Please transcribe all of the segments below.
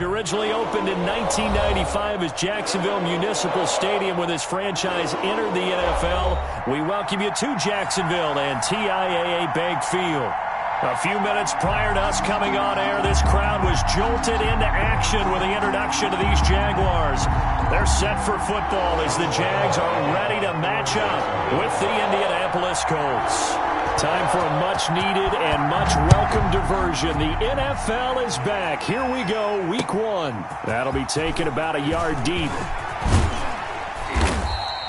Originally opened in 1995 as Jacksonville Municipal Stadium when this franchise entered the NFL. We welcome you to Jacksonville and TIAA Bank Field. A few minutes prior to us coming on air, this crowd was jolted into action with the introduction to these Jaguars. They're set for football as the Jags are ready to match up with the Indianapolis Colts. Time for a much-needed and much-welcome diversion. The NFL is back. Here we go, Week 1. That'll be taken about a yard deep.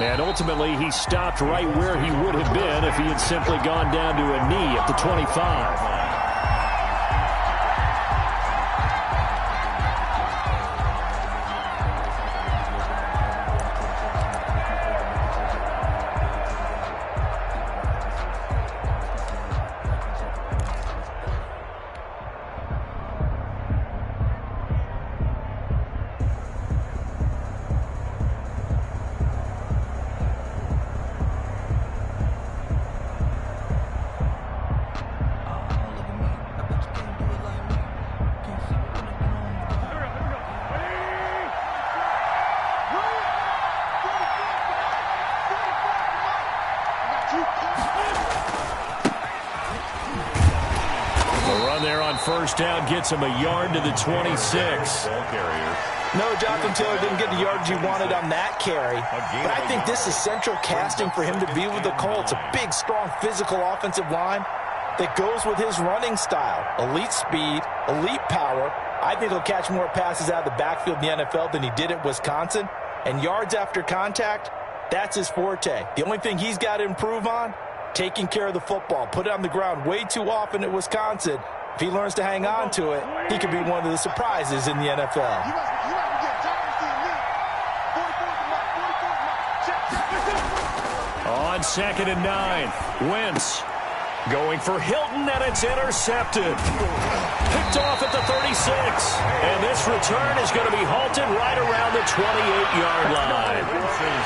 And ultimately, he stopped right where he would have been if he had simply gone down to a knee at the 25. First down gets him a yard to the 26. No, Jonathan Taylor didn't get the yardage he wanted on that carry. But I think this is central casting for him to be with the Colts. A big, strong, physical offensive line that goes with his running style. Elite speed, elite power. I think he'll catch more passes out of the backfield in the NFL than he did at Wisconsin. And yards after contact, that's his forte. The only thing he's got to improve on, taking care of the football. Put it on the ground way too often at Wisconsin. If he learns to hang on to it, he could be one of the surprises in the NFL. On 2nd and 9, Wentz going for Hilton, and it's intercepted. Picked off at the 36. And this return is going to be halted right around the 28-yard line.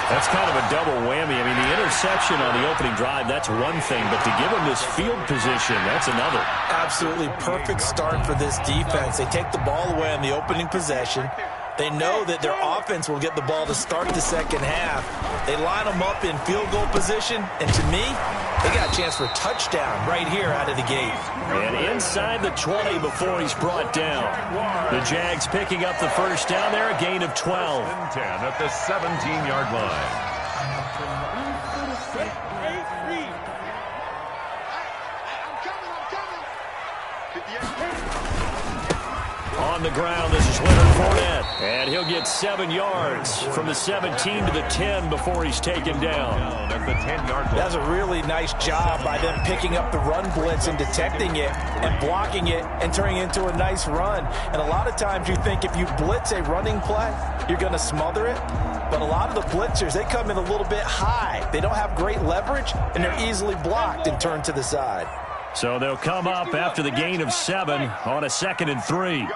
That's kind of a double whammy. I mean, the interception on the opening drive, that's one thing. But to give him this field position, that's another. Absolutely perfect start for this defense. They take the ball away on the opening possession. They know that their offense will get the ball to start the second half. They line them up in field goal position, and to me, they got a chance for a touchdown right here out of the gate. And inside the 20 before he's brought down. The Jags picking up the first down there, a gain of 12. 10 at the 17-yard line. On the ground, this is Leonard Fournette. And he'll get 7 yards from the 17 to the 10 before he's taken down. At the 10-yard line. That's a really nice job by them picking up the run blitz and detecting it and blocking it and turning it into a nice run. And a lot of times you think if you blitz a running play, you're going to smother it. But a lot of the blitzers, they come in a little bit high. They don't have great leverage, and they're easily blocked and turned to the side. So they'll come up after the gain of 7 on a 2nd and 3.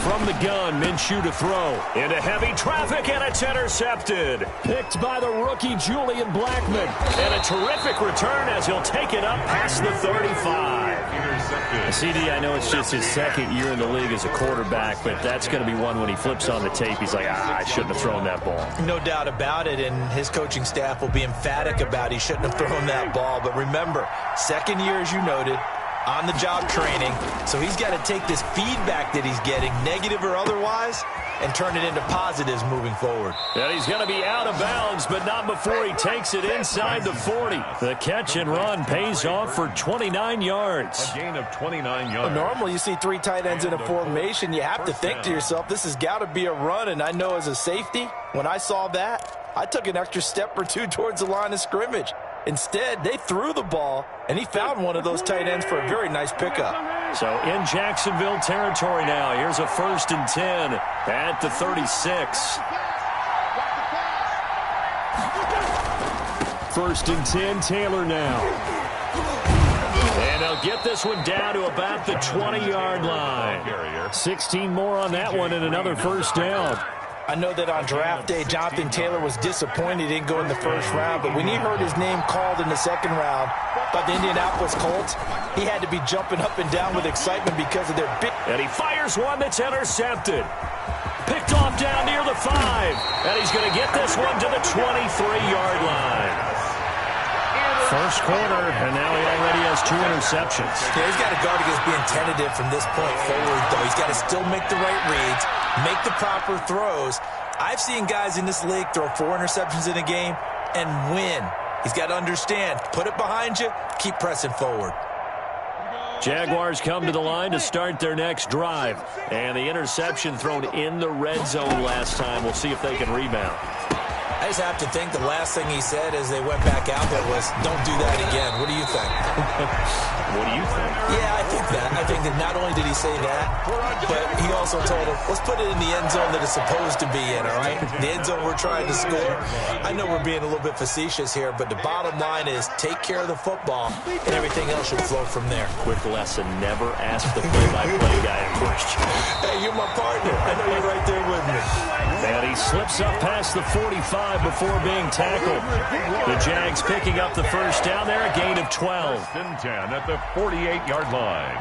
From the gun, Minshew to throw. Into heavy traffic, and it's intercepted. Picked by the rookie, Julian Blackmon. And a terrific return as he'll take it up past the 35. CD, I know it's just his second year in the league as a quarterback, but that's going to be one when he flips on the tape. He's like, I shouldn't have thrown that ball. No doubt about it, and his coaching staff will be emphatic about he shouldn't have thrown that ball. But remember, second year, as you noted, on-the-job training, so he's got to take this feedback that he's getting, negative or otherwise, and turn it into positives moving forward. And he's going to be out of bounds, but not before he takes it inside the 40. The catch and run pays off for 29 yards. A gain of 29 yards. Normally you see 3 tight ends in a formation. You have to think to yourself, this has got to be a run, and I know as a safety, when I saw that, I took an extra step or 2 towards the line of scrimmage. Instead, they threw the ball, and he found one of those tight ends for a very nice pickup. So in Jacksonville territory now. Here's a 1st and 10 at the 36. 1st and 10, Taylor now. And they'll get this one down to about the 20-yard line. 16 more on that one and another first down. I know that on draft day, Jonathan Taylor was disappointed he didn't go in the first round, but when he heard his name called in the second round, by the Indianapolis Colts. He had to be jumping up and down with excitement because of their big... And he fires one that's intercepted. Picked off down near the 5. And he's going to get this one to the 23-yard line. First quarter, and now he already has 2 interceptions. Yeah, he's got to guard against being tentative from this point forward, though. He's got to still make the right reads, make the proper throws. I've seen guys in this league throw 4 interceptions in a game and win. He's got to understand, put it behind you, keep pressing forward. Jaguars come to the line to start their next drive. And the interception thrown in the red zone last time. We'll see if they can rebound. I just have to think the last thing he said as they went back out there was, don't do that again. What do you think? What do you think? Yeah, I think that. I think that not only did he say that, but he also told him, let's put it in the end zone that it's supposed to be in, all right? The end zone we're trying to score. I know we're being a little bit facetious here, but the bottom line is take care of the football, and everything else should flow from there. Quick lesson, never ask the play-by-play guy a question. Hey, you're my partner. I know you're right there with me. And he slips up past the 45 before being tackled. The Jags picking up the first down there, a gain of 12. 10 at the 48-yard line.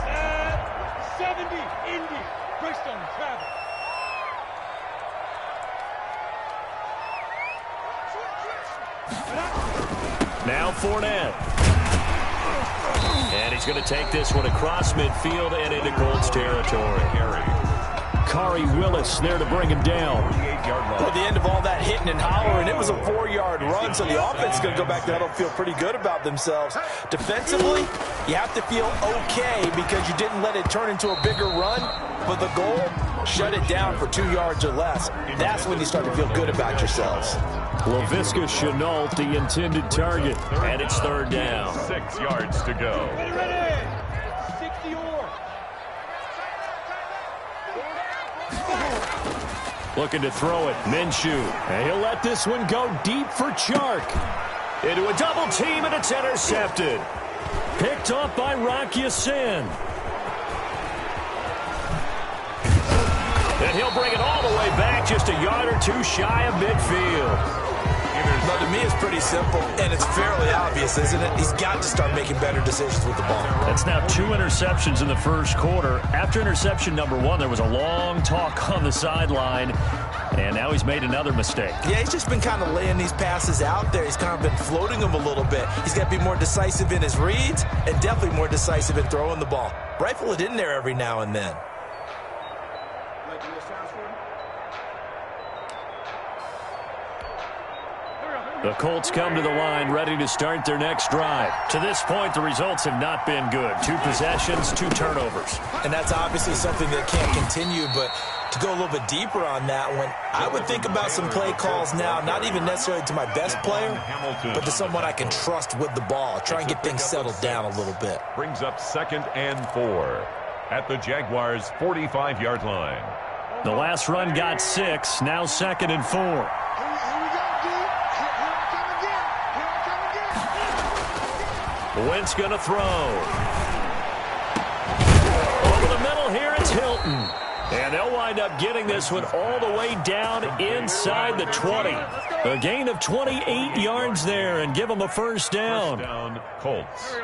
At 70, Indy, Bristol, travel. Now Fournette. And he's going to take this one across midfield and into Colts territory. Kari Willis there to bring him down. At the end of all that hitting and hollering, it was a 4-yard run, so the offense is going to go back there and feel pretty good about themselves. Defensively, you have to feel okay because you didn't let it turn into a bigger run, but the goal, shut it down for 2 yards or less. That's when you start to feel good about yourselves. Laviska Shenault, the intended target, and it's third down. 6 yards to go. Ready, 60 or. Looking to throw it, Minshew. And he'll let this one go deep for Chark. Into a double team, and it's intercepted. Picked off by Rock Ya-Sin. And he'll bring it all the way back, just a yard or 2 shy of midfield. But to me, it's pretty simple, and it's fairly obvious, isn't it? He's got to start making better decisions with the ball. That's now 2 interceptions in the first quarter. After interception number 1, there was a long talk on the sideline, and now he's made another mistake. Yeah, he's just been kind of laying these passes out there. He's kind of been floating them a little bit. He's got to be more decisive in his reads and definitely more decisive in throwing the ball. Rifle it in there every now and then. The Colts come to the line ready to start their next drive. To this point, the results have not been good. 2 possessions, 2 turnovers. And that's obviously something that can't continue, but to go a little bit deeper on that one, I would think about some play calls now, not even necessarily to my best player, but to someone I can trust with the ball. Try and get things settled down a little bit. Brings up 2nd and 4 at the Jaguars' 45-yard line. The last run got 6, now 2nd and 4. Wentz going to throw. Over the middle here, it's Hilton. And they'll wind up getting this one all the way down inside the 20. A gain of 28 yards there and give them a first down. First down, Colts.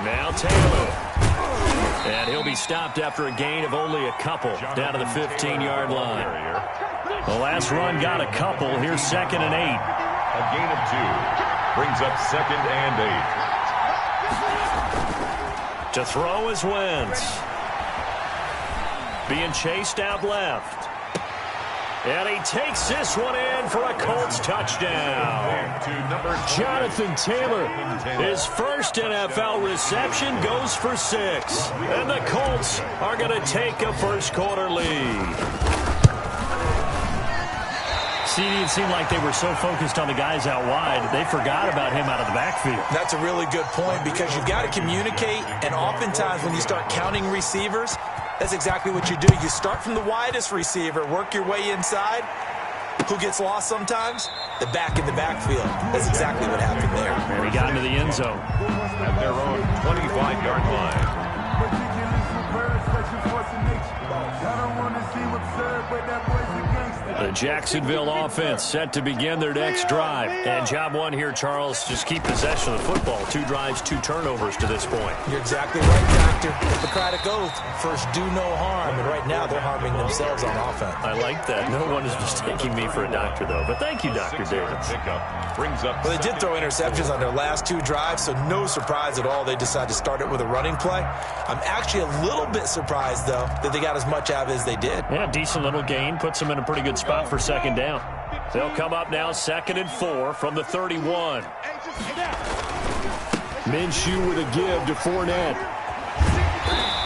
Now Taylor. And he'll be stopped after a gain of only a couple down to the 15-yard line. The last run got a couple. Here's 2nd and 8. A gain of 2. Brings up 2nd and 8. To throw is Wentz. Being chased out left. And he takes this one in for a Colts touchdown. Jonathan Taylor, his first NFL reception, goes for 6. And the Colts are going to take a first quarter lead. It seemed like they were so focused on the guys out wide, they forgot about him out of the backfield. That's a really good point because you've got to communicate, and oftentimes when you start counting receivers, that's exactly what you do. You start from the widest receiver, work your way inside. Who gets lost sometimes? the back in the backfield. That's exactly what happened there. And he got into the end zone. At their own 25-yard line. The Jacksonville offense set to begin their next drive. And job one here, Charles, just keep possession of the football. 2 drives, 2 turnovers to this point. You're exactly right, Doctor. Hippocratic oath. First, do no harm. And right now, they're harming themselves on offense. I like that. No one is mistaking me for a doctor, though. But thank you, Dr. Davis. Brings up Well, they did throw interceptions on their last 2 drives, so no surprise at all they decided to start it with a running play. I'm actually a little bit surprised, though, that they got as much out of it as they did. Yeah, decent little gain. Puts them in a pretty good spot for second down. They'll come up now 2nd and 4 from the 31. Minshew with a give to Fournette.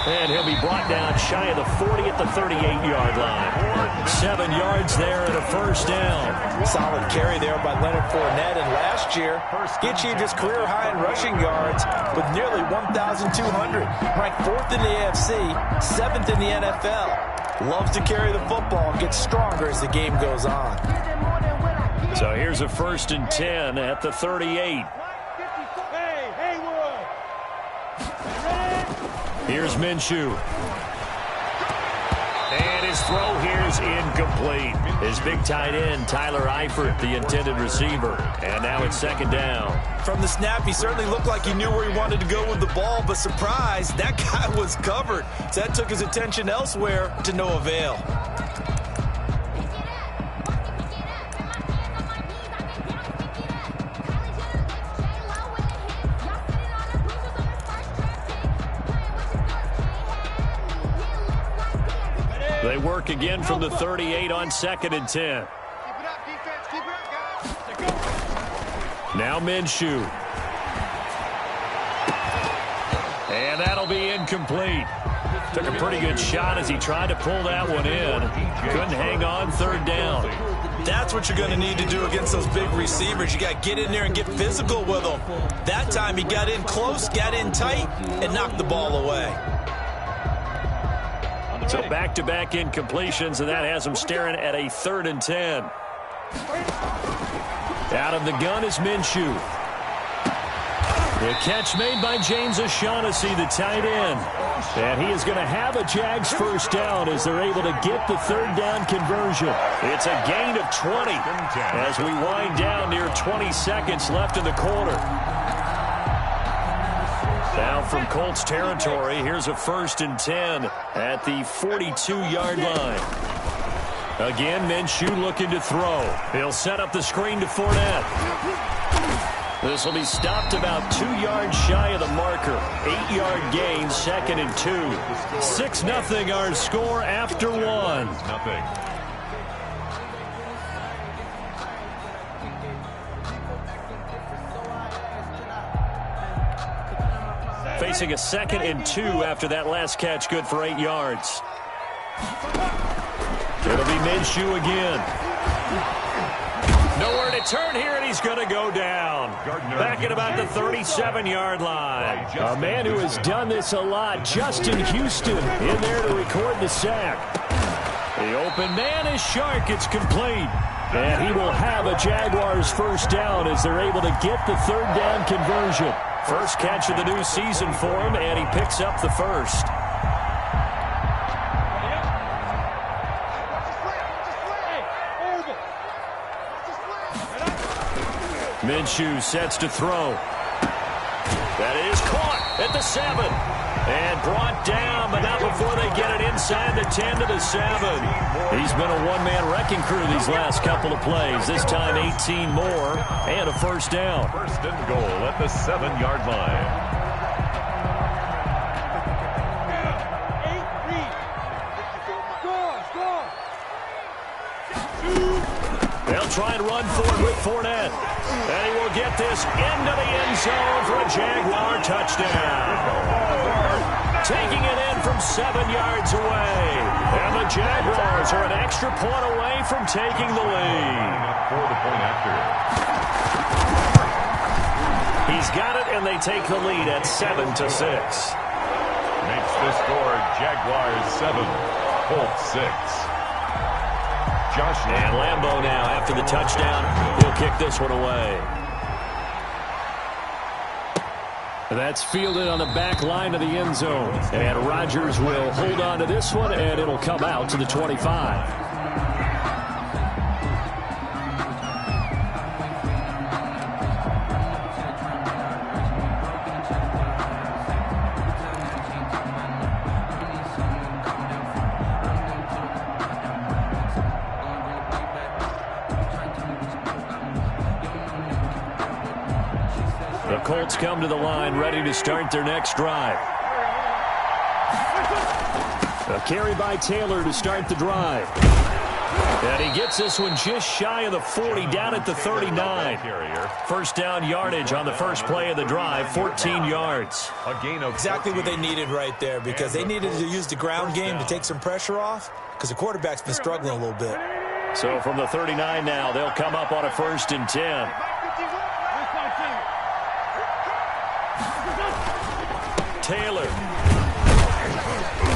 And he'll be brought down shy of the 40 at the 38-yard line. 7 yards there and a first down. Solid carry there by Leonard Fournette. And last year, he achieved his career high in rushing yards with nearly 1,200. Ranked 4th in the AFC, 7th in the NFL. Loves to carry the football and gets stronger as the game goes on. So here's a 1st and 10 at the 38. Here's Minshew. And his throw here is incomplete. His big tight end, Tyler Eifert, the intended receiver. And now it's 2nd down. From the snap, he certainly looked like he knew where he wanted to go with the ball, but surprise, that guy was covered. So that took his attention elsewhere to no avail. They work again from the 38 on 2nd and 10. Now Minshew. And that'll be incomplete. Took a pretty good shot as he tried to pull that one in. Couldn't hang on 3rd down. That's what you're going to need to do against those big receivers. You got to get in there and get physical with them. That time he got in close, got in tight, and knocked the ball away. So back-to-back incompletions, and that has him staring at a 3rd and 10. Out of the gun is Minshew. The catch made by James O'Shaughnessy, the tight end. And he is going to have a Jags first down as they're able to get the 3rd down conversion. It's a gain of 20 as we wind down near 20 seconds left in the quarter. Now from Colts territory, here's a 1st and 10 at the 42-yard line. Again, Minshew looking to throw. He'll set up the screen to Fournette. This will be stopped about 2 yards shy of the marker. 8-yard gain, 2nd and 2. 6-0 our score after 1. Facing a 2nd and 2 after that last catch, good for 8 yards. It'll be Minshew again. Nowhere to turn here, and he's going to go down. Back at about the 37-yard line. A man who has done this a lot, Justin Houston, in there to record the sack. The open man is Shark. It's complete. And he will have a Jaguars first down as they're able to get the 3rd down conversion. First catch of the new season for him, and he picks up the first. Minshew sets to throw. That is caught at the 7. And brought down, but not before they get it inside the 10 to the 7. He's been a one-man wrecking crew these last couple of plays. This time 18 more and a first down. 1st and goal at the 7-yard line. They'll try and run forward with Fournette. And he will get this into the end zone for a Jaguar touchdown. Taking it in from 7 yards away. And the Jaguars are an extra point away from taking the lead. For the point after. He's got it, and they take the lead at 7-6. Makes the score Jaguars 7, Colts 6. Joshua. And Lambeau now, after the touchdown, he'll kick this one away. That's fielded on the back line of the end zone. And Rodgers will hold on to this one, and it'll come out to the 25. The Colts come to the line, ready to start their next drive. A carry by Taylor to start the drive. And he gets this one just shy of the 40, down at the 39. First down yardage on the first play of the drive, 14 yards. A gain of exactly what they needed right there, because they needed to use the ground game to take some pressure off, because the quarterback's been struggling a little bit. So from the 39 now, they'll come up on a 1st and 10. Taylor.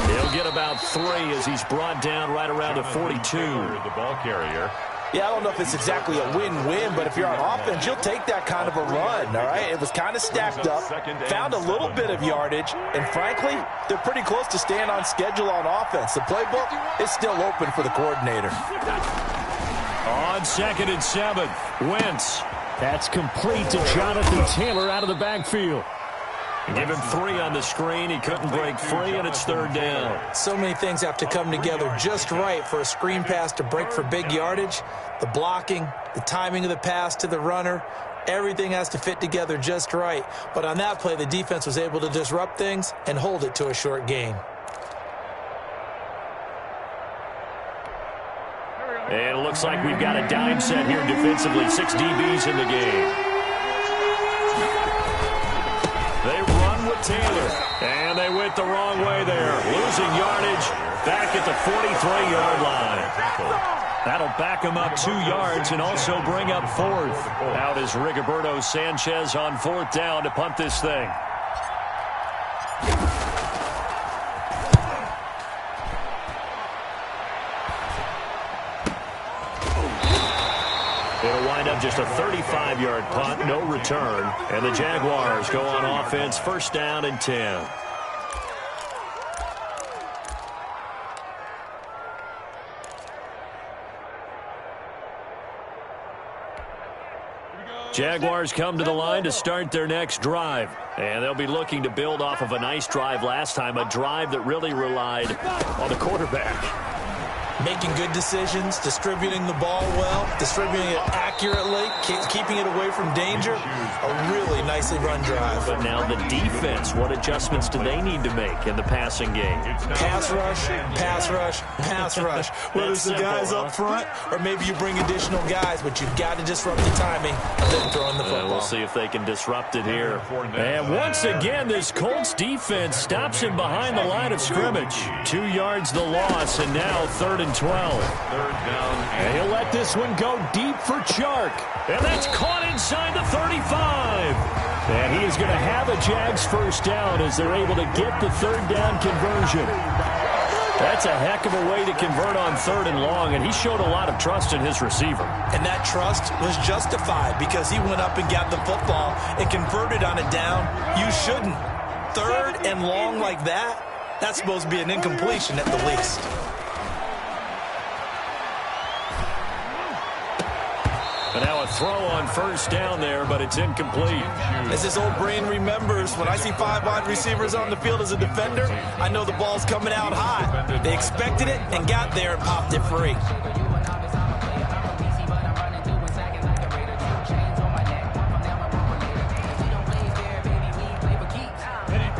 He'll get about 3 as he's brought down right around the 42. The ball carrier. Yeah, I don't know if it's exactly a win-win, but if you're on offense, you'll take that kind of a run, all right? It was kind of stacked up, found a little bit of yardage, and frankly, they're pretty close to staying on schedule on offense. The playbook is still open for the coordinator. On 2nd and 7, Wentz. That's complete to Jonathan Taylor out of the backfield. Give him 3 on the screen. He couldn't break free, and it's 3rd down. So many things have to come together just right for a screen pass to break for big yardage. The blocking, the timing of the pass to the runner, everything has to fit together just right. But on that play, the defense was able to disrupt things and hold it to a short gain. And it looks like we've got a dime set here defensively. 6 DBs in the game. They run with Taylor, and they went the wrong way there. Losing yardage back at the 43-yard line. That'll back him up 2 yards and also bring up 4th. Out is Rigoberto Sanchez on 4th down to punt this thing. It'll wind up just a 35-yard punt, no return. And the Jaguars go on offense, 1st down and 10. Jaguars come to the line to start their next drive. And they'll be looking to build off of a nice drive last time, a drive that really relied on the quarterback. Making good decisions, distributing the ball well, distributing it accurately, keeping it away from danger. A really nicely run drive. But now the defense, what adjustments do they need to make in the passing game? Pass rush, pass rush, pass rush. Whether it's the guys up front or maybe you bring additional guys, but you've got to disrupt the timing of them throwing the football. We'll see if they can disrupt it here. And once again, this Colts defense stops him behind the line of scrimmage. 2 yards the loss, and now 3rd and 12. 3rd down. And he'll let this one go deep for Chark. And that's caught inside the 35. And he is going to have a Jags 1st down as they're able to get the 3rd down conversion. That's a heck of a way to convert on 3rd and long, and he showed a lot of trust in his receiver. And that trust was justified because he went up and got the football and converted on a down. You shouldn't. 3rd and long like that, that's supposed to be an incompletion at the least. And now a throw on 1st down there, but it's incomplete. As his old brain remembers, when I see 5 wide receivers on the field as a defender, I know the ball's coming out high. They expected it and got there and popped it free.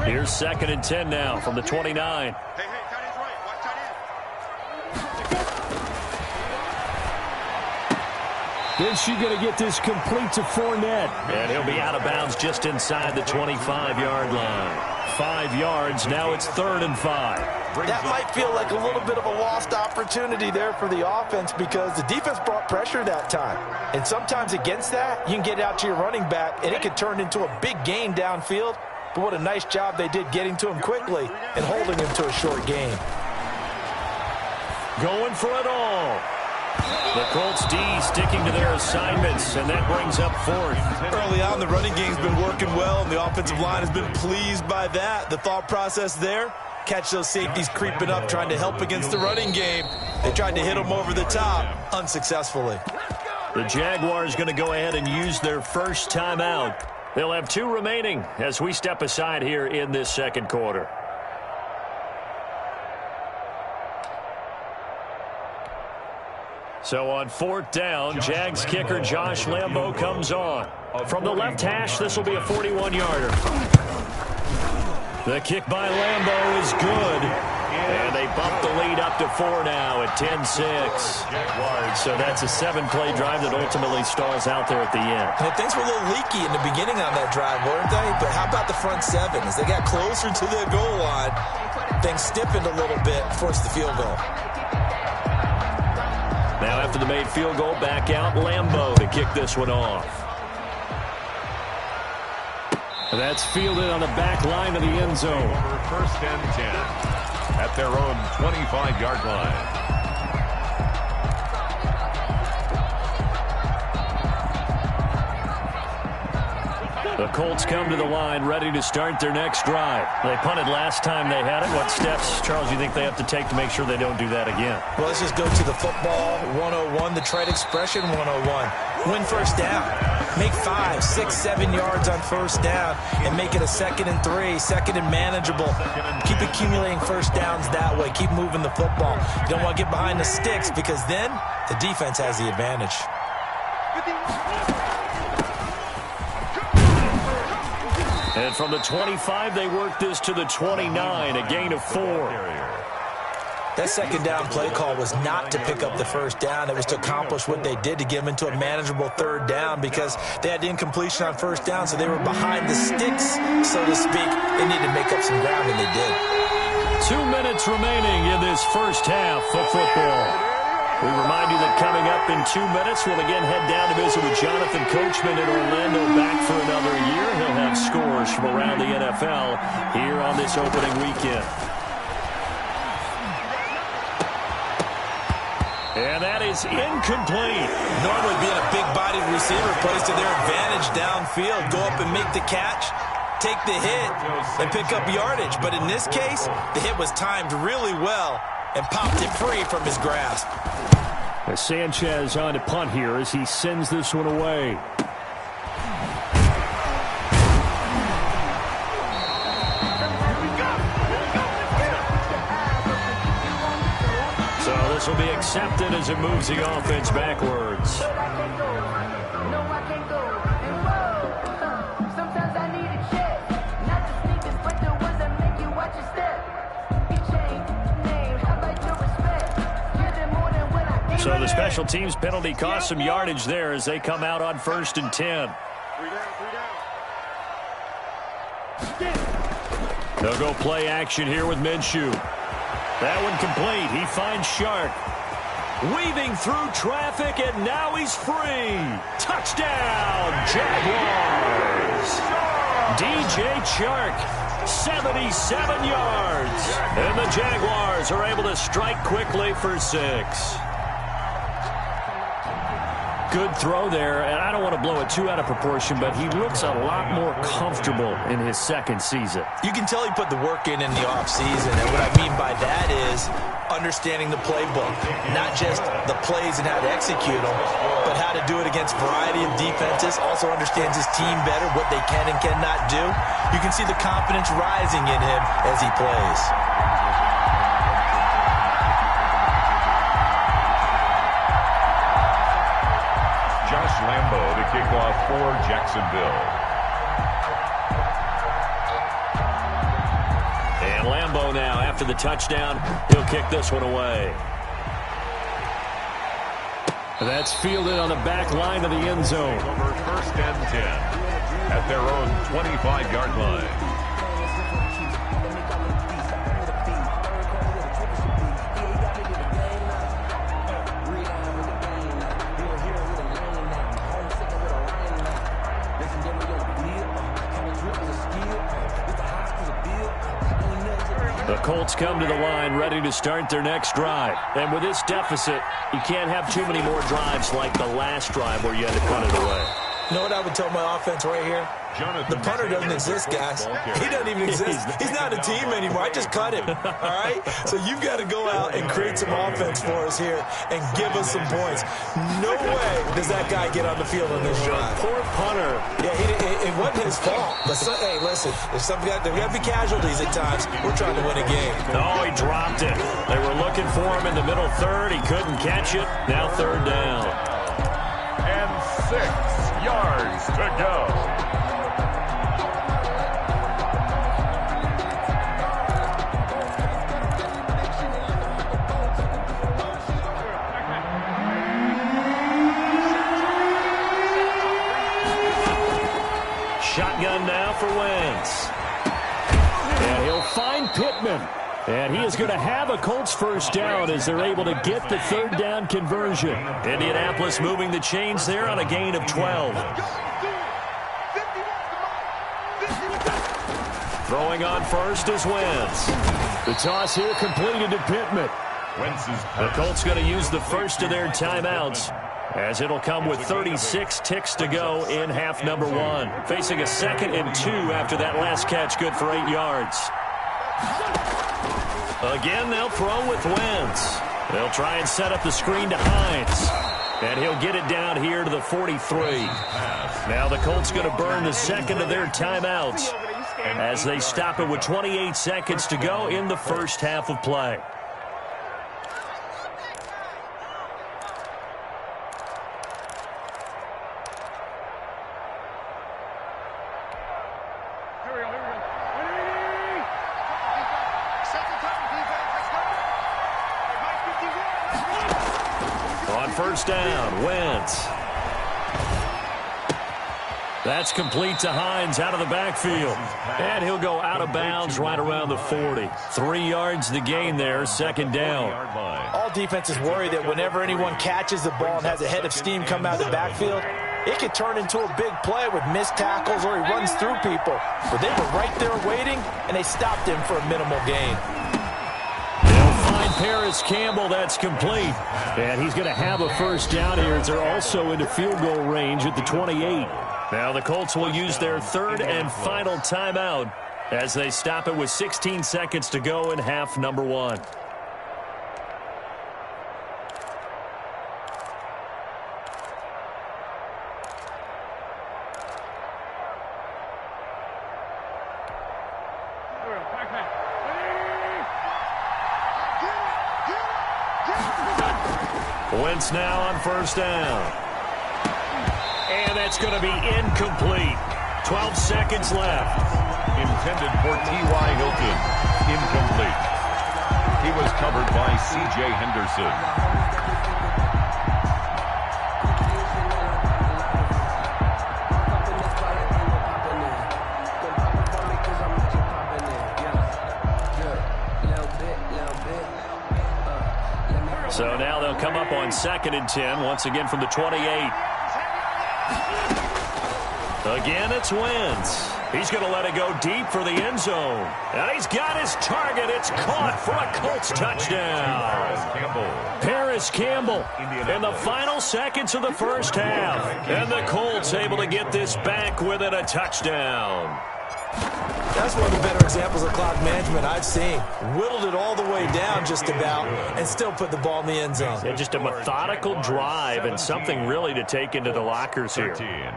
Here's 2nd and 10 now from the 29. Then she's going to get this complete to Fournette. And he'll be out of bounds just inside the 25-yard line. 5 yards. Now it's 3rd and 5. That might feel like a little bit of a lost opportunity there for the offense because the defense brought pressure that time. And sometimes against that, you can get out to your running back, and it could turn into a big gain downfield. But what a nice job they did getting to him quickly and holding him to a short gain. Going for it all. The Colts D sticking to their assignments, and that brings up fourth. Early on, the running game's been working well, and the offensive line has been pleased by that. The thought process there, catch those safeties creeping up, trying to help against the running game. They tried to hit them over the top, unsuccessfully. The Jaguars going to go ahead and use their first timeout. They'll have 2 remaining as we step aside here in this second quarter. So on 4th down, Jags kicker Josh Lambo comes on. From the left hash, this will be a 41-yarder. The kick by Lambo is good. And they bump the lead up to 4 now at 10-6. So that's a 7-play drive that ultimately stalls out there at the end. And things were a little leaky in the beginning on that drive, weren't they? But how about the front 7? As they got closer to the goal line, things stiffened a little bit, forced the field goal. Now after the made field goal, back out Lambo to kick this one off. That's fielded on the back line of the end zone. First and 10 at their own 25-yard line. The Colts come to the line ready to start their next drive. They punted last time they had it. What steps, Charles, you think they have to take to make sure they don't do that again? Well, let's just go to the football 101, the trade expression 101. Win first down. Make 5, 6, 7 yards on first down and make it a 2nd and 3, 2nd and manageable. Keep accumulating first downs that way. Keep moving the football. You don't want to get behind the sticks because then the defense has the advantage. And from the 25, they work this to the 29, a gain of 4. That second down play call was not to pick up the first down. It was to accomplish what they did to get them into a manageable 3rd down because they had incompletion on first down, so they were behind the sticks, so to speak. They needed to make up some ground, and they did. 2 minutes remaining in this first half of football. We remind you that coming up in 2 minutes, we'll again head down to visit with Jonathan Coachman in Orlando, back for another year. He'll have scores from around the NFL here on this opening weekend. And that is incomplete. Normally being a big-bodied receiver plays to their advantage downfield. Go up and make the catch, take the hit, and pick up yardage. But in this case, the hit was timed really well and popped it free from his grasp. Sanchez on to punt here as he sends this one away. So this will be accepted as it moves the offense backwards. So the special teams penalty cost some yardage there as they come out on 1st and 10. They'll go play action here with Minshew. That one complete. He finds Shark. Weaving through traffic, and now he's free. Touchdown, Jaguars. DJ Chark, 77 yards. And the Jaguars are able to strike quickly for 6. Good throw there, and I don't want to blow it too out of proportion, but he looks a lot more comfortable in his 2nd season. You can tell he put the work in the offseason, and what I mean by that is understanding the playbook, not just the plays and how to execute them, but how to do it against a variety of defenses, also understands his team better, what they can and cannot do. You can see the confidence rising in him as he plays. Josh Lambo to kick off for Jacksonville. And Lambo now, after the touchdown, he'll kick this one away. That's fielded on the back line of the end zone. Over 1st and 10 at their own 25-yard line. Colts come to the line ready to start their next drive. And with this deficit, you can't have too many more drives like the last drive where you had to punt it away. You know what I would tell my offense right here? The punter doesn't exist, guys. He doesn't even exist. He's not a team anymore. I just cut him, all right? So you've got to go out and create some offense for us here and give us some points. No way does that guy get on the field on this drive. Poor punter. Yeah, it wasn't his fault. But hey, listen, there's got to be casualties at times. We're trying to win a game. Oh, he dropped it. They were looking for him in the middle third. He couldn't catch it. Now third down. And 6 yards to go. Shotgun now for Wentz. And he'll find Pittman. And he is going to have a Colts first down as they're able to get the third down conversion. Indianapolis moving the chains there on a gain of 12. Throwing on first is Wentz. The toss here completed to Pittman. The Colts going to use the first of their timeouts, as it'll come with 36 ticks to go in half number 1. Facing a 2nd and 2 after that last catch, good for 8 yards. Again, they'll throw with Wentz. They'll try and set up the screen to Hines. And he'll get it down here to the 43. Now the Colts going to burn the 2nd of their timeouts as they stop it with 28 seconds to go in the first half of play. First down, Wentz. That's complete to Hines out of the backfield. And he'll go out of bounds right around the 40. 3 yards the gain there, 2nd down. All defenses worry that whenever anyone catches the ball and has a head of steam come out of the backfield, it could turn into a big play with missed tackles or he runs through people. But they were right there waiting, and they stopped him for a minimal gain. Paris Campbell, that's complete. And he's going to have a first down here as they're also into field goal range at the 28. Now the Colts will use their 3rd and final timeout as they stop it with 16 seconds to go in half number 1. Wentz now on first down. And that's going to be incomplete. 12 seconds left. Intended for T.Y. Hilton. Incomplete. He was covered by C.J. Henderson. So now they'll come up on 2nd and 10, once again from the 28. Again, it's Wentz. He's going to let it go deep for the end zone. And he's got his target. It's caught for a Colts touchdown. Paris Campbell in the final seconds of the first half. And the Colts able to get this back within a touchdown. That's one of the better examples of clock management I've seen. Whittled it all the way down just about and still put the ball in the end zone. Yeah, just a methodical drive and something really to take into the lockers here. 13.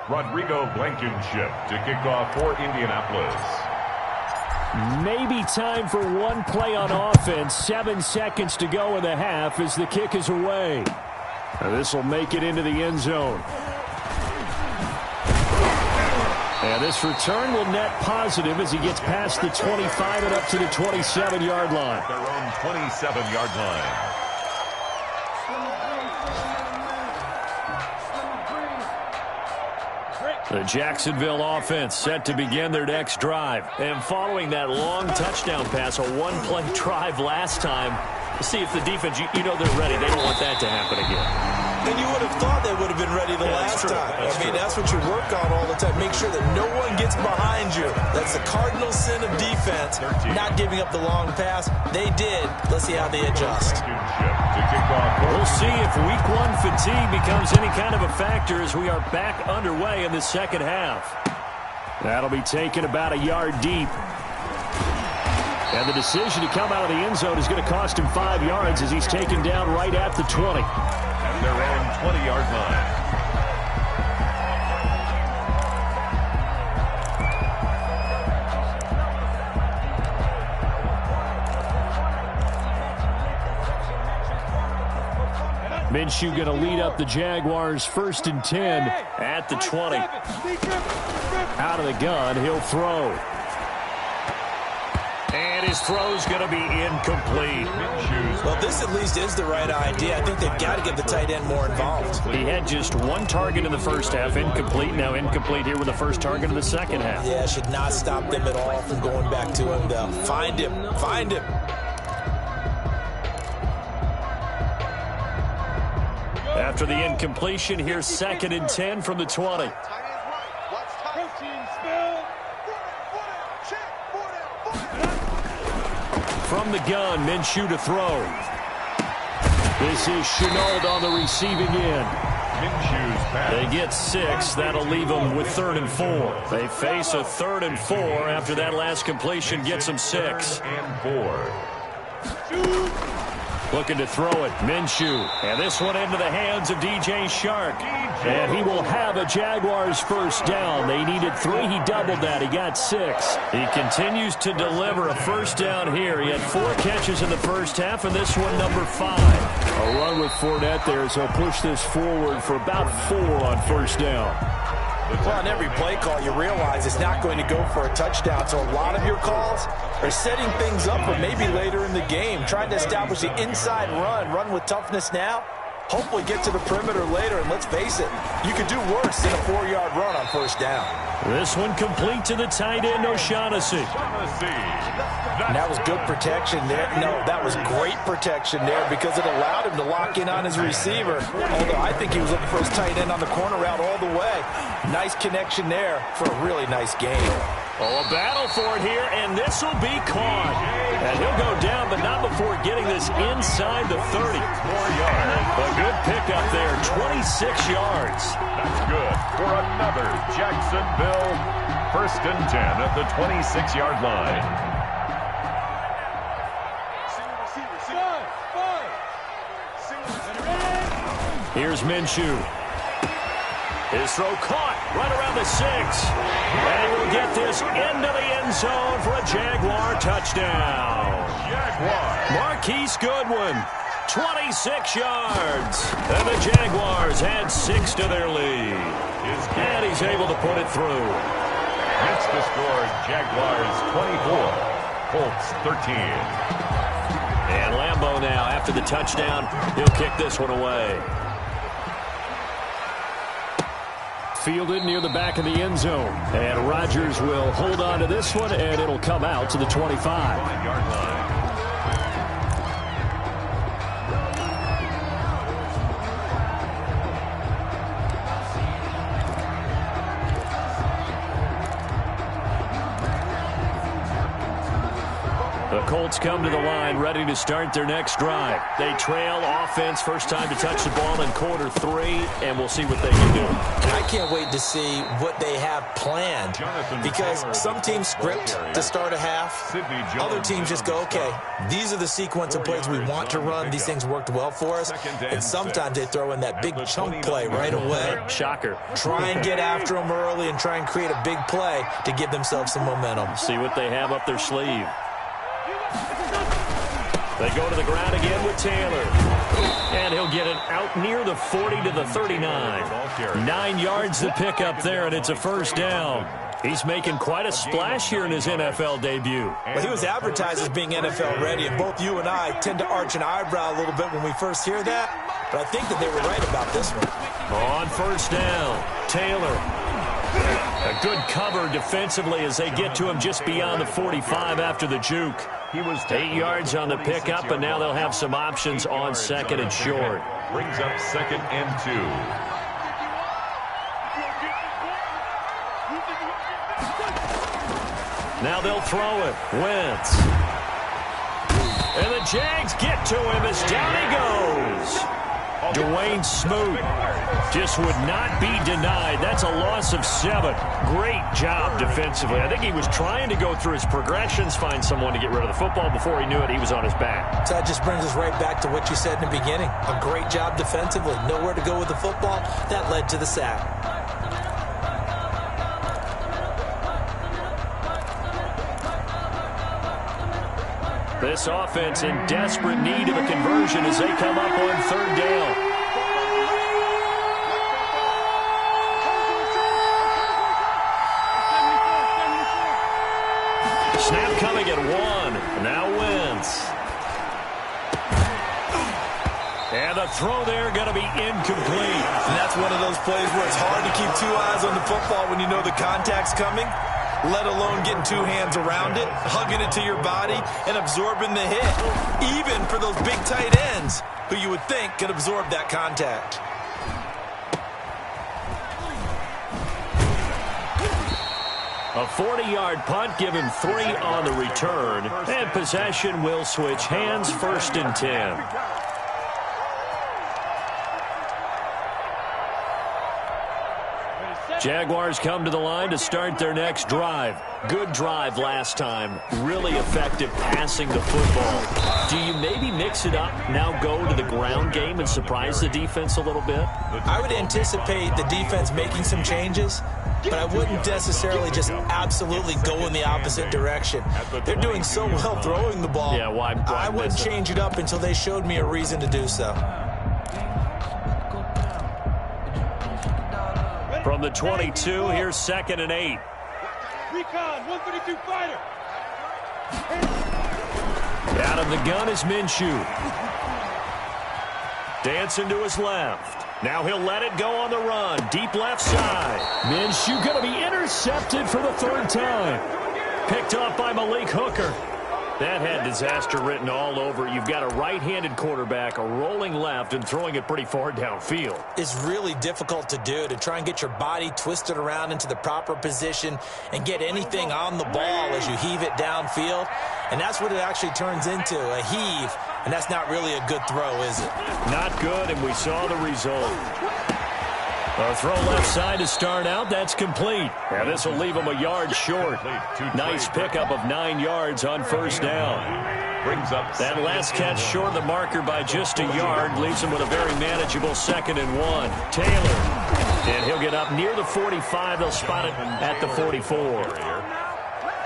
Rodrigo Blankenship to kick off for Indianapolis. Maybe time for one play on offense. 7 seconds to go in the half as the kick is away. This will make it into the end zone. And this return will net positive as he gets past the 25 and up to the 27-yard line. Their own 27-yard line. The Jacksonville offense set to begin their next drive. And following that long touchdown pass, a one-play drive last time, see if the defense, you know they're ready. They don't want that to happen again. And you would have thought they would have been ready the last time. I mean, that's what you work on all the time. Make sure that no one gets behind you. That's the cardinal sin of defense, not giving up the long pass. They did. Let's see how they adjust. We'll see if week one fatigue becomes any kind of a factor as we are back underway in the second half. That'll be taken about a yard deep. And the decision to come out of the end zone is going to cost him 5 yards as he's taken down right at the 20. At their own 20-yard line. Minshew going to lead up the Jaguars 1st and 10 at the 20. Out of the gun, he'll throw. And his throw's going to be incomplete. Well, this at least is the right idea. I think they've got to get the tight end more involved. He had just 1 target in the first half, incomplete. Now incomplete here with the first target in the second half. Yeah, should not stop them at all from going back to him, though. Find him. Find him. After the incompletion, here's 2nd and 10 from the 20. From the gun, Minshew to throw. This is Chenault on the receiving end. They get 6. That'll leave them with 3rd and 4. They face a 3rd and 4 after that last completion gets them 6. And 4. Looking to throw it, Minshew. And this one into the hands of DJ Shark. And he will have a Jaguars first down. They needed 3. He doubled that. He got 6. He continues to deliver a first down here. He had 4 catches in the first half, and this one number 5. A run with Fournette there, so he'll push this forward for about 4 on first down. Well, on every play call, you realize it's not going to go for a touchdown. So a lot of your calls are setting things up for maybe later in the game, trying to establish the inside run with toughness now. Hopefully get to the perimeter later, and let's face it, you could do worse than a 4-yard run on first down. This one complete to the tight end, O'Shaughnessy. And that was good protection there. No, that was great protection there because it allowed him to lock in on his receiver. Although I think he was looking for his tight end on the corner route all the way. Nice connection there for a really nice game. Oh, a battle for it here, and this will be caught. And he'll go down, but not before getting this inside the 30. 4 yards. A good pickup there, 26 yards. That's good for another Jacksonville 1st and 10 at the 26-yard line. Here's Minshew. His throw caught right around the 6. And he will get this into the end zone for a Jaguar touchdown. Marquise Goodwin, 26 yards. And the Jaguars add 6 to their lead. And he's able to put it through. That's the score, Jaguars 24, Colts 13. And Lambeau now, after the touchdown, he'll kick this one away. Fielded near the back of the end zone. And Rodgers will hold on to this one, and it'll come out to the 25-yard line. The Colts come to the line ready to start their next drive. They trail offense, first time to touch the ball in quarter 3, and we'll see what they can do. I can't wait to see what they have planned because some teams script to start a half. Other teams just go, okay, these are the sequence of plays we want to run. These things worked well for us. And sometimes they throw in that big chunk play right away. Shocker. Try and get after them early and try and create a big play to give themselves some momentum. See what they have up their sleeve. They go to the ground again with Taylor. And he'll get it out near the 40 to the 39. 9 yards to pick up there, and it's a first down. He's making quite a splash here in his NFL debut. Well, he was advertised as being NFL ready, and both you and I tend to arch an eyebrow a little bit when we first hear that. But I think that they were right about this one. On first down, Taylor. A good cover defensively as they get to him just beyond the 45 after the juke. He was 8 yards on the pickup, and now they'll have some options on second and short. Brings up 2nd and 2. Now they'll throw it. Wentz. And the Jags get to him as down he goes. Dwayne Smoot just would not be denied. That's a loss of 7. Great job defensively. I think he was trying to go through his progressions, find someone to get rid of the football. Before he knew it, he was on his back. So that just brings us right back to what you said in the beginning. A great job defensively. Nowhere to go with the football. That led to the sack. This offense in desperate need of a conversion as they come up on 3rd down. Snap coming at 1. Now Wentz. And the throw there going to be incomplete. And that's one of those plays where it's hard to keep 2 eyes on the football when you know the contact's coming, let alone getting 2 hands around it, hugging it to your body, and absorbing the hit. Even for those big tight ends who you would think could absorb that contact. A 40-yard punt, give him 3 on the return. And possession will switch hands, 1st and 10. Jaguars come to the line to start their next drive. Good drive last time. Really effective passing the football. Do you maybe mix it up, now go to the ground game and surprise the defense a little bit? I would anticipate the defense making some changes, but I wouldn't necessarily just absolutely go in the opposite direction. They're doing so well throwing the ball. Yeah, why I wouldn't change it up until they showed me a reason to do so. From the 22, here's 2nd and 8. Recon, 132 fighter. Out of the gun is Minshew. Dancing to his left. Now he'll let it go on the run. Deep left side. Minshew going to be intercepted for the 3rd time. Picked up by Malik Hooker. That had disaster written all over. You've got a right-handed quarterback, a rolling left, and throwing it pretty far downfield. It's really difficult to do, to try and get your body twisted around into the proper position and get anything on the ball as you heave it downfield. And that's what it actually turns into, a heave. And that's not really a good throw, is it? Not good, and we saw the result. A throw left side to start out. That's complete. And this will leave him a yard short. Nice pickup of 9 yards on 1st down. Brings up that last catch short of the marker by just a yard. Leaves him with a very manageable 2nd and 1. Taylor. And he'll get up near the 45. They'll spot it at the 44.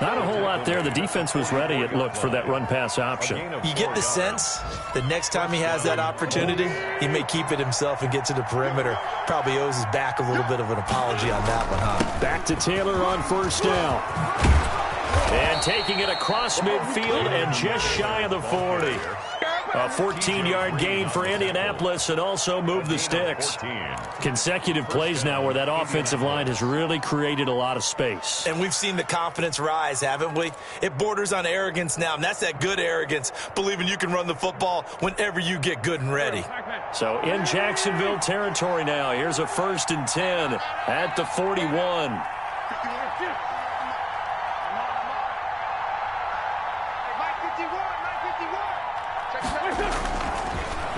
Not a whole lot there. The defense was ready, it looked, for that run-pass option. You get the sense that next time he has that opportunity, he may keep it himself and get to the perimeter. Probably owes his back a little bit of an apology on that one, huh? Back to Taylor on 1st down. And taking it across midfield and just shy of the 40. A 14-yard gain for Indianapolis and also move the sticks. Consecutive plays now where that offensive line has really created a lot of space. And we've seen the confidence rise, haven't we? It borders on arrogance now, and that's that good arrogance, believing you can run the football whenever you get good and ready. So in Jacksonville territory now, here's a 1st and 10 at the 41.